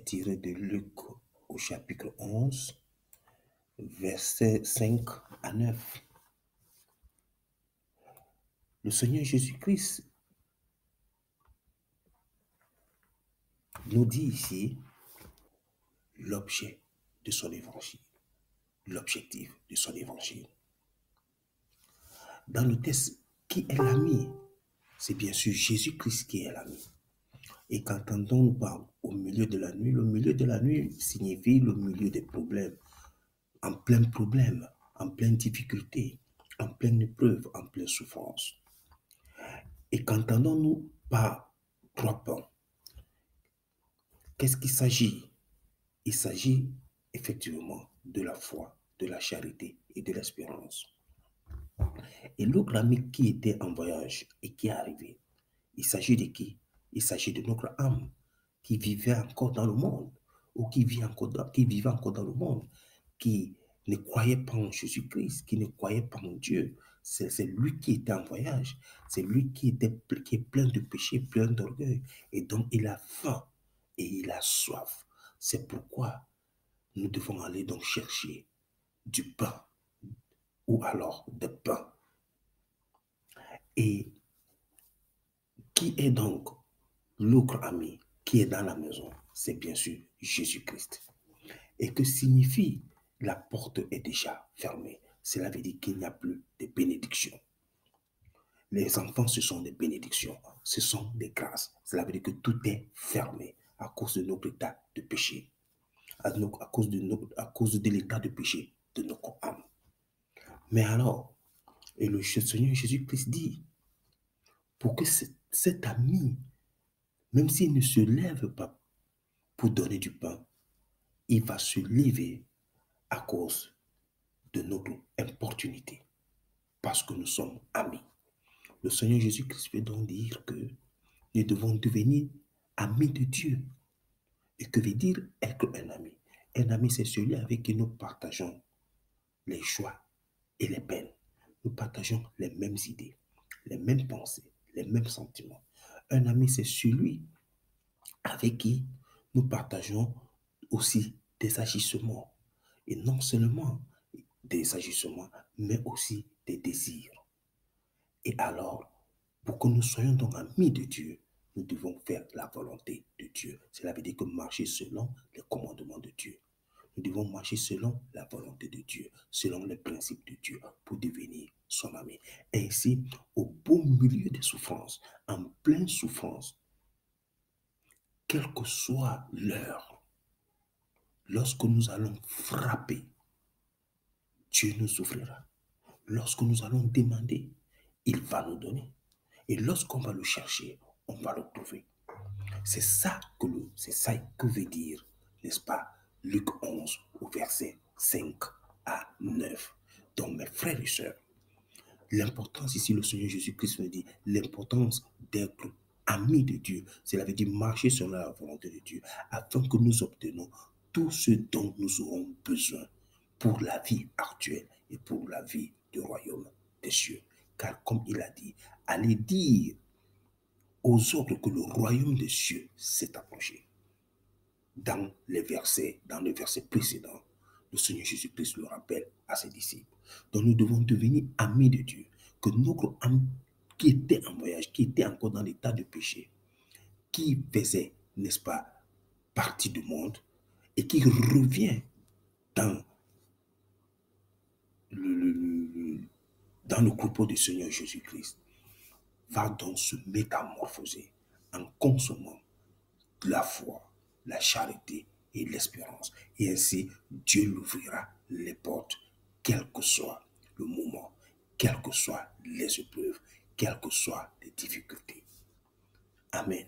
tiré de Luc au chapitre 11, versets 5 à 9. Le Seigneur Jésus-Christ nous dit ici l'objet de son évangile, l'objectif de son évangile. Dans le texte, qui est l'ami? C'est bien sûr Jésus-Christ qui est l'ami. Et qu'entendons nous par au milieu de la nuit? Le milieu de la nuit signifie le milieu des problèmes, en plein problème, en pleine difficulté, en pleine épreuve, en pleine souffrance. Et qu'entendons-nous par trois points? Qu'est-ce qu'il s'agit? Il s'agit effectivement de la foi, de la charité et de l'espérance. Et l'autre ami qui était en voyage et qui est arrivé, il s'agit de qui? Il s'agit de notre âme qui vivait encore dans le monde ou qui vivait encore dans le monde, qui ne croyait pas en Jésus-Christ, qui ne croyait pas en Dieu. C'est lui qui était en voyage, c'est lui qui est plein de péché, plein d'orgueil, et donc il a faim et il a soif. C'est pourquoi nous devons aller donc chercher du pain ou alors des pains. Et qui est donc l'autre ami qui est dans la maison? C'est bien sûr Jésus-Christ. Et que signifie la porte est déjà fermée? Cela veut dire qu'il n'y a plus de bénédictions. Les enfants, ce sont des bénédictions, ce sont des grâces. Cela veut dire que tout est fermé à cause de notre état de péché, à cause de l'état de péché de notre âme. Mais alors, et le Seigneur Jésus-Christ dit, pour que cet ami, même s'il ne se lève pas pour donner du pain, il va se lever à cause de notre importunité, parce que nous sommes amis. Le Seigneur Jésus-Christ veut donc dire que nous devons devenir amis de Dieu. Et que veut dire être un ami? Un ami, c'est celui avec qui nous partageons les joies et les peines. Nous partageons les mêmes idées, les mêmes pensées, les mêmes sentiments. Un ami, c'est celui avec qui nous partageons aussi des agissements. Et non seulement des agissements, mais aussi des désirs. Et alors, pour que nous soyons donc amis de Dieu, nous devons faire la volonté de Dieu. Cela veut dire que marcher selon les commandements de Dieu. Nous devons marcher selon la volonté de Dieu, selon les principes de Dieu, pour devenir son ami. Ainsi, au beau milieu des souffrances, en pleine souffrance, quelle que soit l'heure, lorsque nous allons frapper, Dieu nous ouvrira. Lorsque nous allons demander, il va nous donner. Et lorsqu'on va le chercher, on va le trouver. C'est ça que veut dire, n'est-ce pas, Luc 11 au verset 5 à 9. Donc mes frères et sœurs, l'importance ici, le Seigneur Jésus-Christ nous dit, l'importance d'être amis de Dieu, cela veut dire marcher sur la volonté de Dieu, afin que nous obtenions tout ce dont nous aurons besoin pour la vie actuelle et pour la vie du royaume des cieux. Car comme il a dit, allez dire aux autres que le royaume des cieux s'est approché. Dans le verset précédent, le Seigneur Jésus-Christ le rappelle à ses disciples. Donc nous devons devenir amis de Dieu. Que notre âme qui était en voyage, qui était encore dans l'état de péché, qui faisait, n'est-ce pas, partie du monde, et qui revient dans le troupeau du Seigneur Jésus-Christ, va donc se métamorphoser en consommant la foi, la charité et l'espérance. Et ainsi, Dieu l'ouvrira les portes, quel que soit le moment, quelles que soient les épreuves, quelles que soient les difficultés. Amen.